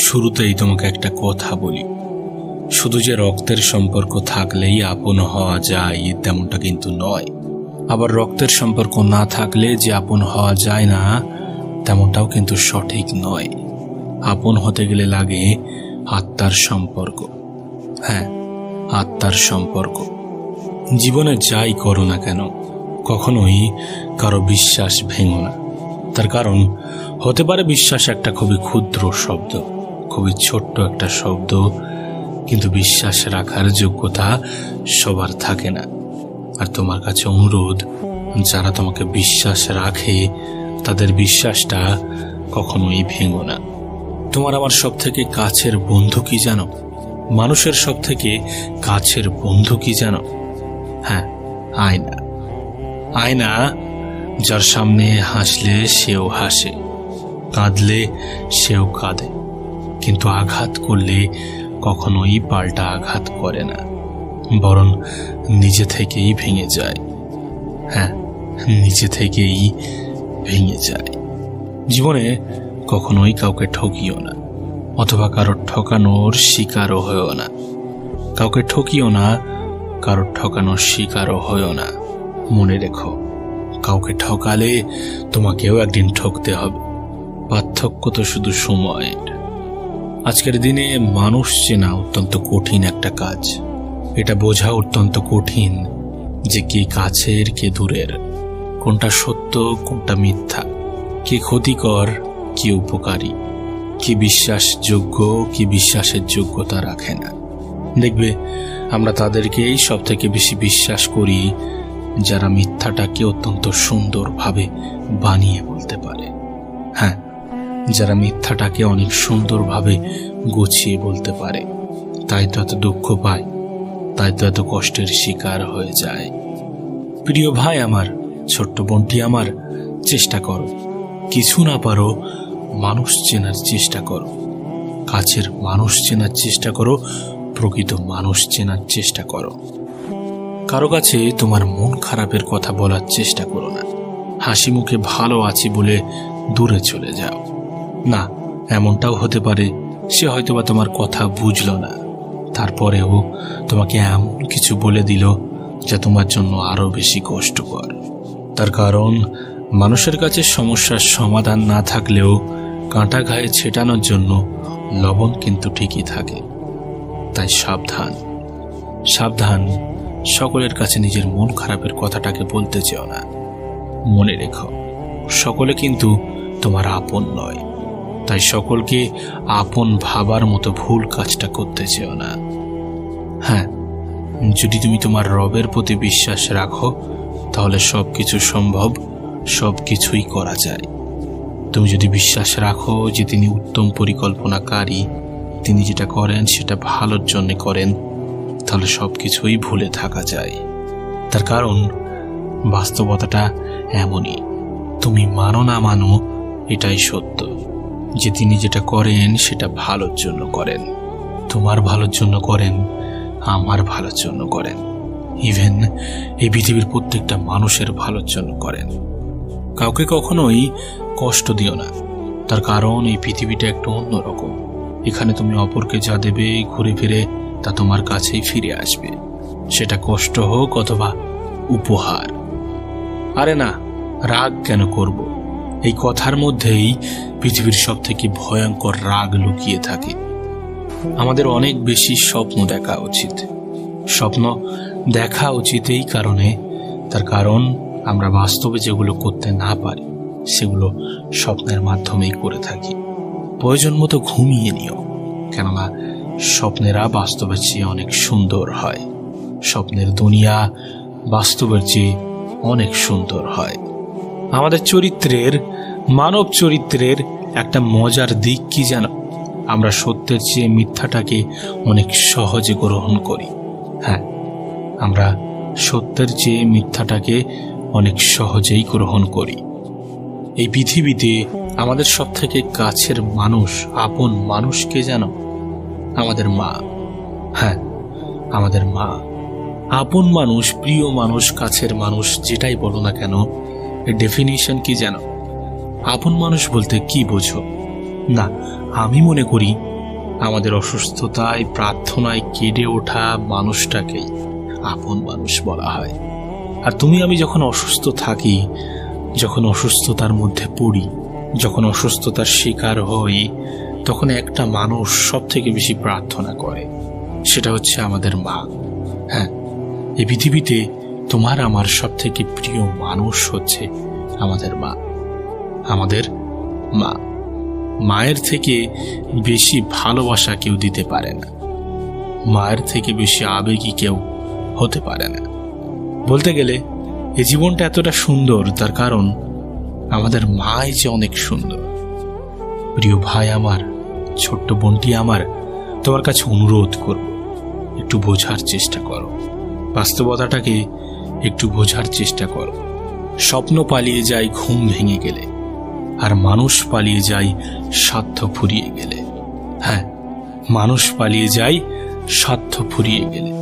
শুরুতেই তোমাকে একটা কথা বলি, শুধু যে রক্তের সম্পর্ক থাকলেই আপন হওয়া যায় তেমনটা কিন্তু নয়। আবার রক্তের সম্পর্ক না থাকলে যে আপন হওয়া যায় না তেমনটাও কিন্তু সঠিক নয়। আপন হতে গেলে লাগে আত্মার সম্পর্ক। হ্যাঁ, আত্মার সম্পর্ক। জীবনে যাই করো না কেন কখনোই কারো বিশ্বাস ভেঙো না। তার কারণ হতে পারে বিশ্বাস একটা খুবই ক্ষুদ্র শব্দ, খুবই ছোট্ট একটা শব্দ, কিন্তু বিশ্বাস রাখার যোগ্যতা সবার থাকে না। আর তোমার কাছে অনুরোধ, যারা তোমাকে বিশ্বাস রাখে তাদের বিশ্বাসটা কখনোই ভেঙো না। তোমার আমার সব থেকে কাছের বন্ধু কি জানো? মানুষের সব থেকে কাছের বন্ধু কি জানো? হ্যাঁ, আয়না। আয়না, যার সামনে হাসলে সেও হাসে, কাঁদলে সেও কাঁদে, কিন্তু আঘাত করলে কখনোই পাল্টা আঘাত করে না, বরং নিজে থেকেই ভেঙে যায়। হ্যাঁ, নিজে থেকেই ভেঙে যায়। জীবনে কখনোই কাউকে ঠকিও না, অথবা কারোর ঠকানোর শিকারও হয়েও না। কাউকে ঠকিও না, কারোর ঠকানোর শিকারও হয়েও না। মনে রেখো, কাউকে ঠকালে তোমাকেও একদিন ঠকতে হবে। পার্থক্য তো শুধু সময়ের। আজকের দিনে মানুষ চেনা অত্যন্ত কঠিন একটা কাজ। এটা বোঝা অত্যন্ত কঠিন যে কে কাছের কে দূরের, কোনটা সত্য কোনটা মিথ্যা, কে ক্ষতিকর কে উপকারী, কি বিশ্বাসযোগ্য কি বিশ্বাসের যোগ্যতা রাখে না। দেখবে, আমরা তাদেরকেই সব থেকে বেশি বিশ্বাস করি যারা মিথ্যাটাকে অত্যন্ত সুন্দরভাবে বানিয়ে বলতে পারে। হ্যাঁ, যারা মিথ্যাটাকে অনেক সুন্দরভাবে গুছিয়ে বলতে পারে। তাই তো এত দুঃখ পায়, তাই তো এত কষ্টের শিকার হয়ে যায়। প্রিয় ভাই আমার, ছোট্ট বোনটি আমার, চেষ্টা করো, কিছু না পারো মানুষ চেনার চেষ্টা করো, কাছের মানুষ চেনার চেষ্টা করো, প্রকৃত মানুষ চেনার চেষ্টা করো। কারো কাছে তোমার মন খারাপের কথা বলার চেষ্টা করো না। হাসি মুখে ভালো আছি বলে দূরে চলে যাও না। এমনটাও হতে পারে সে হয়তোবা তোমার কথা বুঝলো না, তারপরেও তোমাকে এমন কিছু বলে দিল যা তোমার জন্য আরো বেশি কষ্টকর। তার কারণ মানুষের কাছে সমস্যার সমাধান না থাকলেও কাঁটা ঘায়ে ছেটানোর জন্য লবণ কিন্তু ঠিকই থাকে। তাই সাবধান, সাবধান, সকলের কাছে নিজের মন খারাপের কথাটাকে বলতে চেও না। মনে রেখো, সকলে কিন্তু তোমার আপন নয়, তাই সকলকে আপন ভাবার মতো ভুল কাজটা করতে চেও না। হ্যাঁ, যদি তুমি তোমার রবের প্রতি বিশ্বাস রাখো তাহলে সবকিছু সম্ভব, সবকিছুই করা যায়। তুমি যদি বিশ্বাস রাখো যে তিনি উত্তম পরিকল্পনাকারী, তিনি যেটা করেন সেটা ভালোর জন্য করেন, তাহলে সবকিছুই ভুলে থাকা যায়। তার কারণ বাস্তবতাটা এমনই, তুমি মানো না মানো এটাই সত্য যে তিনি যেটা করেন সেটা ভালোর জন্য করেন, তোমার ভালোর জন্য করেন, আমার ভালোর জন্য করেন, ইভেন এই পৃথিবীর প্রত্যেকটা মানুষের ভালোর জন্য করেন। কাউকে কখনোই কষ্ট দিও না, তার কারণ এই পৃথিবীটা একটু অন্যরকম। এখানে তুমি অপরকে যা দেবে ঘুরে ফিরে তা তোমার কাছেই ফিরে আসবে, সেটা কষ্ট হোক অথবা উপহার। আরে না, রাগ কেন করব? এই কথার মধ্যেই পৃথিবীর সব থেকে ভয়ঙ্কর রাগ লুকিয়ে থাকে। আমাদের অনেক বেশি স্বপ্ন দেখা উচিত। স্বপ্ন দেখা উচিত এই কারণে, তার কারণ আমরা বাস্তবে যেগুলো করতে না পারি সেগুলো স্বপ্নের মাধ্যমেই করে থাকি। প্রয়োজন মতো ঘুমিয়ে নিও, কেননা স্বপ্নেরা বাস্তবের চেয়ে অনেক সুন্দর হয়। স্বপ্নের দুনিয়া বাস্তবের চেয়ে অনেক সুন্দর হয়। আমাদের চরিত্রের, মানব চরিত্রের একটা মজার দিক কি জানো? আমরা সত্যের চেয়ে মিথ্যাটাকে অনেক সহজে গ্রহণ করি। হ্যাঁ, আমরা সত্যের চেয়ে মিথ্যাটাকে অনেক সহজেই গ্রহণ করি। এই পৃথিবীতে আমাদের সব থেকে কাছের মানুষ, আপন মানুষ কে জানো? আমাদের মা। হ্যাঁ, আমাদের মা। আপন মানুষ, প্রিয় মানুষ, কাছের মানুষ, যেটাই বলো না কেন, এর ডেফিনিশন কি জানো? আপন মানুষ বলতে কি বোঝো? না, আমি মনে করি আমাদের অসুস্থতায় প্রার্থনায় কেঁদে ওঠা মানুষটাকেই আপন মানুষ বলা হয়। আর তুমি আমি যখন অসুস্থ থাকি, যখন অসুস্থতার মধ্যে পড়ি, যখন অসুস্থতার শিকার হই, তখন একটা মানুষ সব থেকে বেশি প্রার্থনা করে, সেটা হচ্ছে আমাদের মা। হ্যাঁ, এই পৃথিবীতে তোমার আমার সব থেকে প্রিয় মানুষ হচ্ছে আমাদের মা। আমাদের মা, মায়ের থেকে বেশি ভালোবাসা কেউ দিতে পারে না, মায়ের থেকে বেশি আবেগী কেউ হতে পারে না। বলতে গেলে এই জীবনটা এতটা সুন্দর, তার কারণ আমাদের মাই যে অনেক সুন্দর। প্রিয় ভাই আমার, ছোট্ট বোনটি আমার, তোমার কাছে অনুরোধ করব, একটু বোঝার চেষ্টা করো, বাস্তবতাটাকে একটু বোঝার চেষ্টা করো। স্বপ্ন পালিয়ে যায় ঘুম ভেঙে গেলে, আর মানুষ পালিয়ে যায় স্বার্থ ফুরিয়ে গেলে। হ্যাঁ, মানুষ পালিয়ে যায় স্বার্থ ফুরিয়ে গেলে।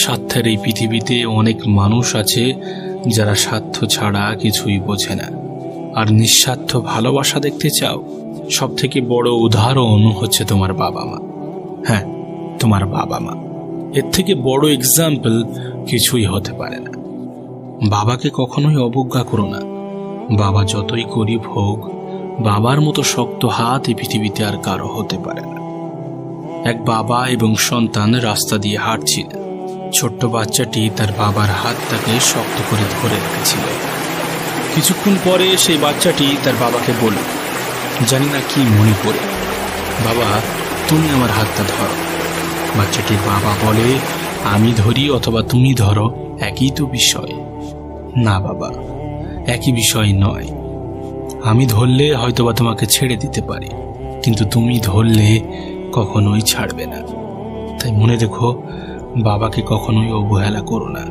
স্বার্থের এই পৃথিবীতে অনেক মানুষ আছে যারা স্বার্থ ছাড়া কিছুই বোঝে না। আর নিঃস্বার্থ ভালোবাসা দেখতে চাও? সব থেকে বড় উদাহরণ হচ্ছে তোমার বাবা মা। হ্যাঁ, তোমার বাবা মা, এর থেকে বড় এক্সাম্পল কিছুই হতে পারে না। বাবাকে কখনোই অবজ্ঞা করো না। বাবা যতই গরিব হোক, বাবার মতো শক্ত হাত এই পৃথিবীতে আর কারো হতে পারে না। এক বাবা এবং সন্তান রাস্তা দিয়ে হাঁটছিলেন। ছোট্ট বাচ্চাটি তার বাবার হাতটাকে শক্ত করে ধরে রেখেছিল। কিছুক্ষণ পরে সেই বাচ্চাটি তার বাবাকে বলল, জানি না কি মনে পড়ে, বাবা তুমি আমার হাতটা ধরো। বাচ্চাটির বাবা বলে, আমি ধরি অথবা তুমি ধরো, একই তো বিষয়। না বাবা, একই বিষয় নয়। আমি ধরলে হয়তোবা তোমাকে ছেড়ে দিতে পারি, কিন্তু তুমি ধরলে কখনোই ছাড়বে না। তাই মনে রেখো, বাবাকে কখনোই অবহেলা করো না।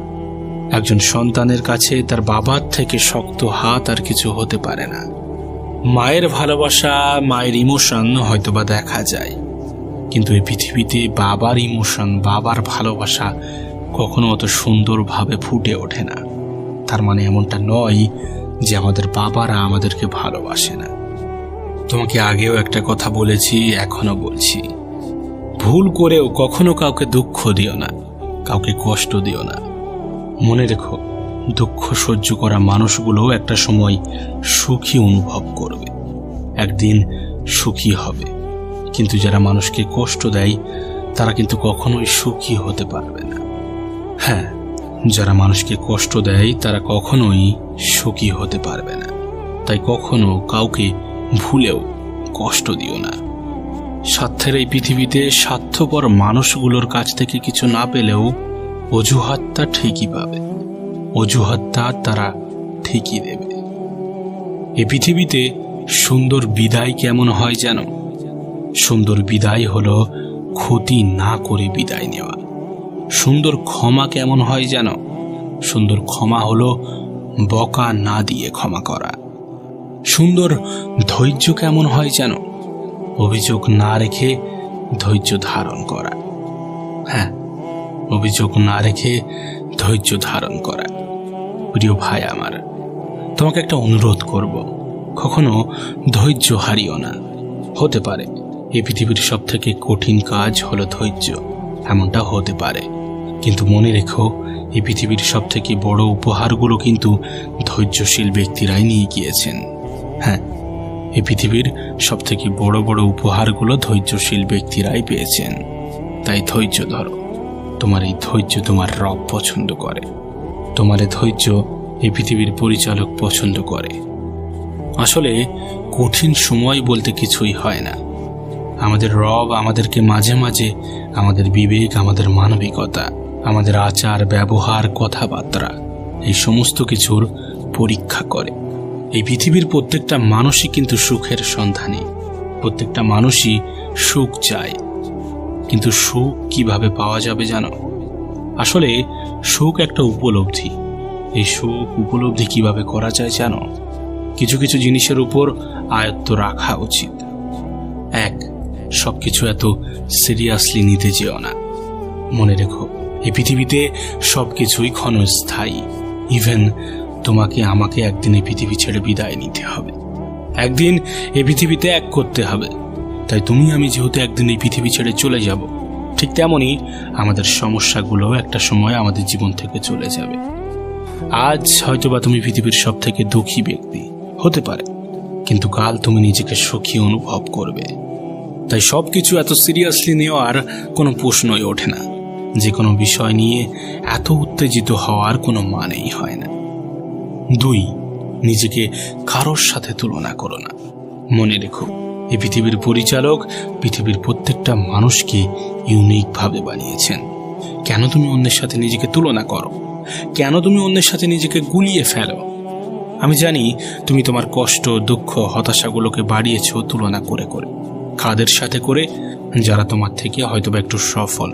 একজন সন্তানের কাছে তার বাবার থেকে শক্ত হাত আর কিছু হতে পারে না। মায়ের ভালোবাসা, মায়ের ইমোশন হয়তোবা দেখা যায়, কিন্তু এই পৃথিবীতে বাবার ইমোশন, বাবার ভালোবাসা কখনো অত সুন্দরভাবে ফুটে ওঠে না। তার মানে এমনটা নয় যে আমাদের বাবারা আমাদেরকে ভালোবাসে না। তোমাকে আগেও একটা কথা বলেছি, এখনো বলছি, ভুল করেও কখনো কাউকে দুঃখ দিও না, কাউকে কষ্ট দিও না। মনে রেখো, দুঃখ সহ্য করা মানুষগুলো একটা সময় সুখী অনুভব করবে, একদিন সুখী হবে। কিন্তু যারা মানুষকে কষ্ট দেয় তারা কিন্তু কখনোই সুখী হতে পারবে না। হ্যাঁ, যারা মানুষকে কষ্ট দেয় তারা কখনোই সুখী হতে পারবে না। তাই কখনো কাউকে ভুলেও কষ্ট দিও না। স্বার্থের এই পৃথিবীতে স্বার্থপর মানুষগুলোর কাছ থেকে কিছু না পেলেও অজুহাতটা ঠিকই পাবে, অজুহাতটা তারা ঠিকই দেবে। এই পৃথিবীতে সুন্দর বিদায় কেমন হয় জানো? সুন্দর বিদায় হলো ক্ষতি না করে বিদায় নেওয়া। সুন্দর ক্ষমা কেমন হয় জানো? সুন্দর ক্ষমা হলো বকা না দিয়ে ক্ষমা করা। সুন্দর ধৈর্য কেমন হয় জানো? অভিযোগ না রেখে ধৈর্য ধারণ করা। হ্যাঁ, অভিযোগ না রেখে ধৈর্য ধারণ করা। প্রিয় ভাই আমার, তোমাকে একটা অনুরোধ করব, কখনো ধৈর্য হারিও না। হতে পারে এই পৃথিবীর সব থেকে কঠিন কাজ হলো ধৈর্য, এমনটা হতে পারে, কিন্তু মনে রেখো, এই পৃথিবীর সব থেকে বড় উপহারগুলো কিন্তু ধৈর্যশীল ব্যক্তিরাই নিয়ে গিয়েছেন। হ্যাঁ, এই পৃথিবীর সব থেকে বড় বড় উপহারগুলো ধৈর্যশীল ব্যক্তিরাই পেয়েছেন। তাই ধৈর্য ধরো। তোমার এই ধৈর্য তোমার রব পছন্দ করে, তোমার এই ধৈর্য এই পৃথিবীর পরিচালক পছন্দ করে। আসলে কঠিন সময় বলতে কিছুই হয় না। আমাদের রব আমাদেরকে মাঝে মাঝে আমাদের বিবেক, আমাদের মানবিকতা, আমাদের আচার ব্যবহার, কথাবার্তা, এই সমস্ত কিছুর পরীক্ষা করে। এই পৃথিবীর প্রত্যেকটা মানুষই কিন্তু সুখের সন্ধানী, প্রত্যেকটা মানুষই সুখ চায়। কিন্তু সুখ কিভাবে পাওয়া যাবে জানো? আসলে সুখ একটা উপলব্ধি। এই সুখ উপলব্ধি কিভাবে করা যায় জানো? কিছু কিছু জিনিসের উপর আয়ত্ত রাখা উচিত। এক, সবকিছু এত সিরিয়াসলি নিতে যেও না। মনে রেখো, এই পৃথিবীতে সবকিছুই ক্ষণস্থায়ী। ইভেন তোমাকে আমাকে একদিন এই পৃথিবী ছেড়ে বিদায় নিতে হবে। একদিন এই পৃথিবী ত্যাগ করতে হবে। তাই তুমি আমি যেহেতু একদিন এই পৃথিবী ছেড়ে চলে যাব, ঠিক তেমনই আমাদের সমস্যাগুলো একটা সময় আমাদের জীবন থেকে চলে যাবে। আজ হয়তোবা তুমি পৃথিবীর সব থেকে দুঃখী ব্যক্তি হতে পারে, কিন্তু কাল তুমি নিজেকে সুখী অনুভব করবে। তাই সবকিছু এত সিরিয়াসলি নেওয়ার কোনো প্রশ্নই ওঠে না। যে কোনো বিষয় নিয়ে এত উত্তেজিত হওয়ার কোনো মানেই হয় না। 2, নিজেকে কারোর সাথে তুলনা করো না। মনে রেখো, এই পৃথিবীর পরিচালক পৃথিবীর প্রত্যেকটা মানুষকে ইউনিক ভাবে বানিয়েছেন। কেন তুমি অন্যের সাথে নিজেকে তুলনা করো? কেন তুমি অন্যের সাথে নিজেকে গুলিয়ে ফেলো? আমি জানি তুমি তোমার কষ্ট, দুঃখ, হতাশাগুলোকে বাড়িয়েছো তুলনা করে করে। কাদের সাথে করে? যারা তোমার থেকে হয়তো একটু সফল,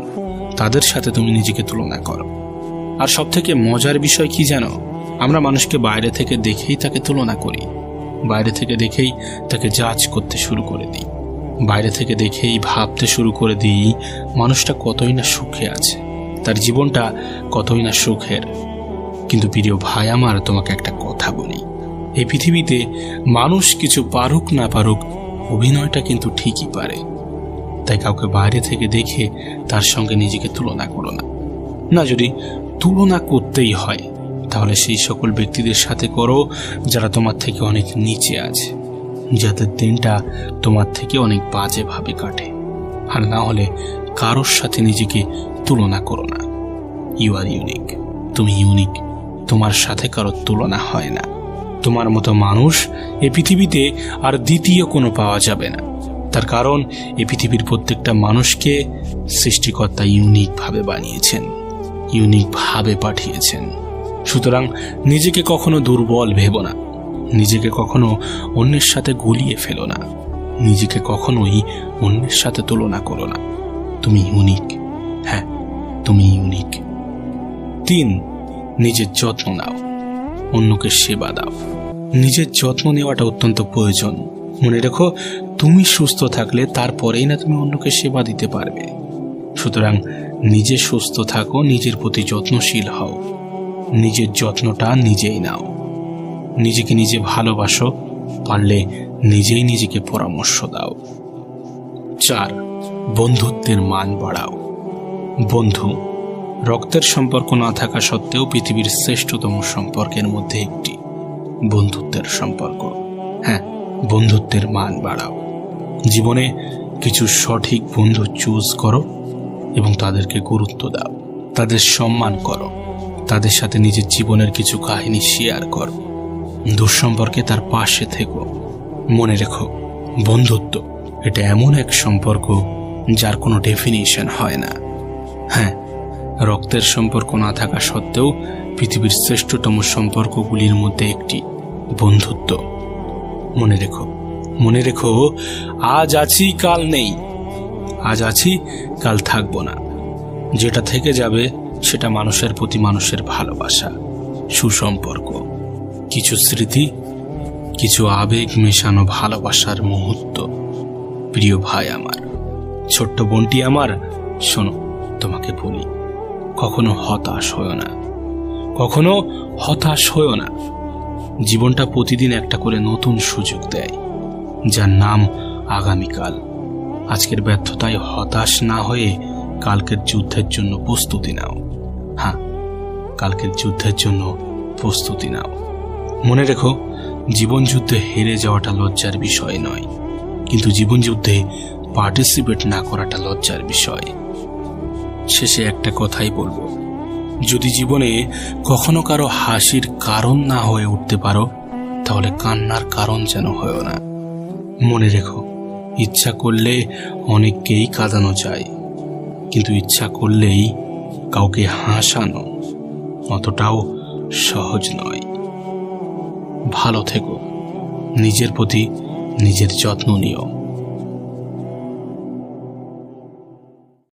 তাদের সাথে তুমি নিজেকে তুলনা করো। আর সব থেকে মজার বিষয় কি জানো? আমরা মানুষকে বাইরে থেকে দেখেই তাকে তুলনা করি, বাইরে থেকে দেখেই তাকে জাজ করতে শুরু করে দিই, বাইরে থেকে দেখেই ভাবতে শুরু করে দিই মানুষটা কতই না সুখে আছে, তার জীবনটা কতই না সুখের। কিন্তু প্রিয় ভাই আমার, তোমাকে একটা কথা বলি, এই পৃথিবীতে মানুষ কিছু পারুক না পারুক, অভিনয়টা কিন্তু ঠিকই পারে। তাই কাউকে বাইরে থেকে দেখে তার সঙ্গে নিজেকে তুলনা করো না। না, যদি তুলনা করতেই হয় তাহলে সেই সকল ব্যক্তিদের সাথে করো যারা তোমার থেকে অনেক নিচে আছে, যাদের দিনটা তোমার থেকে অনেক বাজেভাবে কাটে। আর না হলে কারোর সাথে নিজেকে তুলনা করো না। ইউ আর ইউনিক, তুমি ইউনিক, তোমার সাথে কারোর তুলনা হয় না। তোমার মতো মানুষ এই পৃথিবীতে আর দ্বিতীয় কোনো পাওয়া যাবে না। তার কারণ এই পৃথিবীর প্রত্যেকটা মানুষকে সৃষ্টিকর্তা ইউনিক ভাবে বানিয়েছেন, ইউনিক ভাবে পাঠিয়েছেন। সুতরাং নিজেকে কখনো দুর্বল ভেবো না, নিজেকে কখনো অন্যের সাথে গুলিয়ে ফেলো না, নিজেকে কখনোই অন্যের সাথে তুলনা করো না। তুমি ইউনিক, হ্যাঁ তুমি ইউনিক। 3, নিজের যত্ন নাও, অন্যকে সেবা দাও। নিজের যত্ন নেওয়াটা অত্যন্ত প্রয়োজন। মনে রেখো, তুমি সুস্থ থাকলে তারপরেই না তুমি অন্যকে সেবা দিতে পারবে। সুতরাং নিজে সুস্থ থাকো, নিজের প্রতি যত্নশীল হও, নিজের যত্নটা নিজেই নাও, নিজেকে নিজে ভালোবাসো, পারলে নিজেই নিজেকে পরামর্শ দাও। 4, বন্ধুত্বের মান বাড়াও। বন্ধু রক্তের সম্পর্ক না থাকা সত্ত্বেও পৃথিবীর শ্রেষ্ঠতম সম্পর্কের মধ্যে একটি বন্ধুত্বের সম্পর্ক। হ্যাঁ, বন্ধুত্বের মান বাড়াও। জীবনে কিছু সঠিক বন্ধু চুজ করো এবং তাদেরকে গুরুত্ব দাও, তাদের সম্মান করো, তাদের সাথে নিজের জীবনের কিছু কাহিনী শেয়ার করো, দুঃসম্পর্কে তার পাশে থেকো। মনে রেখো, বন্ধুত্ব এটা এমন এক সম্পর্ক যার কোনো ডেফিনিশন হয় না। হ্যাঁ, রক্তের সম্পর্ক না থাকা সত্ত্বেও পৃথিবীর শ্রেষ্ঠতম সম্পর্কগুলির মধ্যে একটি বন্ধুত্ব। মনে রেখো, মনে রেখো, আজ আছি কাল নেই, আজ আছি কাল থাকবো না। যেটা থেকে যাবে সেটা মানুষের প্রতি মানুষের ভালোবাসা, সুসম্পর্ক, কিছু স্মৃতি, কিছু আবেগ মেশানো ভালোবাসার মুহূর্ত। প্রিয় ভাই আমার, ছোট্ট বোনটি আমার, শোনো, তোমাকে বলি, কখনো হতাশ হয়ো না, কখনো হতাশ হয়ো না। জীবনটা প্রতিদিন একটা করে নতুন সুযোগ দেয়, যার নাম আগামীকাল। আজকের ব্যর্থতায় হতাশ না হয়ে কালকের যুদ্ধের জন্য প্রস্তুতি নাও। হ্যাঁ, কালকের যুদ্ধের জন্য প্রস্তুতি নাও। মনে রেখো, জীবন যুদ্ধে হেরে যাওয়াটা লজ্জার বিষয় নয়, কিন্তু জীবন যুদ্ধে পার্টিসিপেট না করাটা লজ্জার বিষয়। শেষে একটা কথাই বলবো, যদি জীবনে কখনো কারো হাসির কারণ না হয়ে উঠতে পারো, তাহলে কান্নার কারণ যেন হয়ো না। মনে রেখো, ইচ্ছা করলে অনেককেই কাঁদানো যায়, কিন্তু ইচ্ছা করলেই কাউকে হাসানো অতটাও সহজ নয়। ভালো থেকো, নিজের প্রতি নিজের যত্ন নিও।